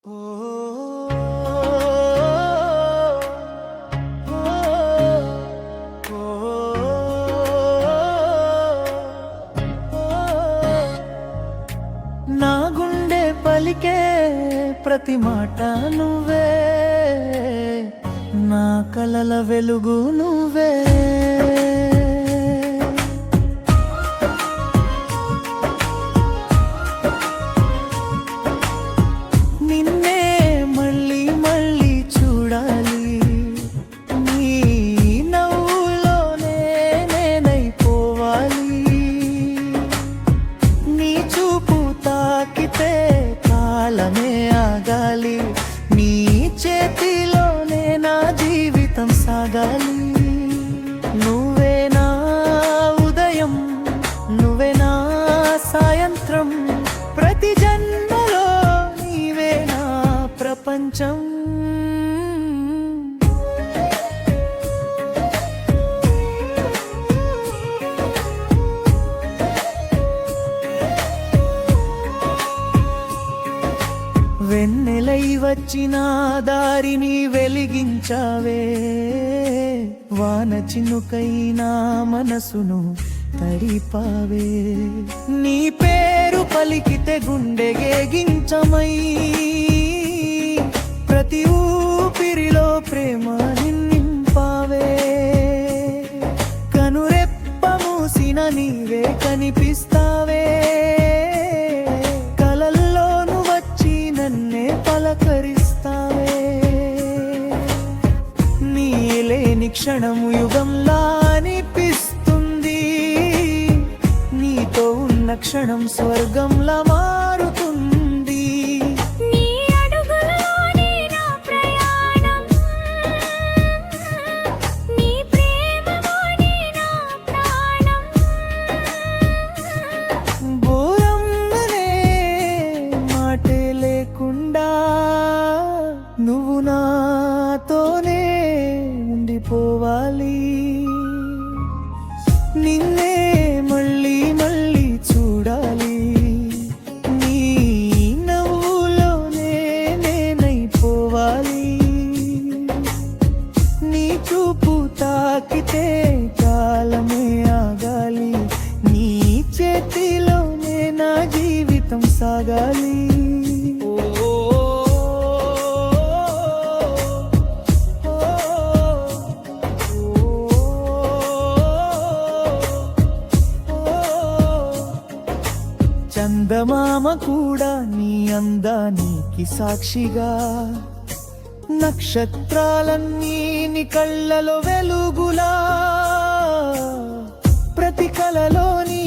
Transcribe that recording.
నా గుండె పలికే ప్రతి మాట నువ్వే, నా కలల వెలుగు నువ్వే. నిన్నే మళ్ళీ మళ్ళీ చూడాలి, నీ నవ్వులోనే నేనైపోవాలి. నీ చూపు తాకితే కాలమే ఆగాలి, నీ చేతిలోనే నా జీవితం సాగాలి. నువ్వే నా ఉదయం, నువ్వే నా సాయంత్రం, ప్రతి జన్మలో నీవే నా ప్రపంచం. వెన్నెలై వచ్చిన దారిని వెలిగించావే, వాన చినుకైనా మనసును తడిపావే. నీ పేరు పలికితే గుండె గేగించమై, ప్రతి ఊపిరిలో ప్రేమ నింపావే. కనురెప్ప మూసిన నీవే కనిపిస్తావే, కలల్లోను వచ్చి నన్నే పలకరిస్తావే. నీ లేని క్షణము యుగంలా అనిపిస్తుంది, నీతో ఉన్న క్షణం స్వర్గంలా మారుతుంది. నీ అడుగులోనే నా ప్రయాణం, నీ ప్రేమలోనే నా ప్రాణం. బోరమ్మనే మాటే లేకుండా నువ్వు నాతోనే ఉండిపోవాలి. నిన్నే మళ్ళీ మళ్ళీ చూడాలి, నీ నవ్వులోనే నేనైపోవాలి. నీ చూపు తాకితే కాలమే ఆగాలి, నీ చేతిలోనే నా జీవితం సాగాలి. చందమామ కూడా నీ అందానికి సాక్షిగా, నక్షత్రాలన్నీ నీ కళ్ళలో వెలుగులా, ప్రతి కలలో నీ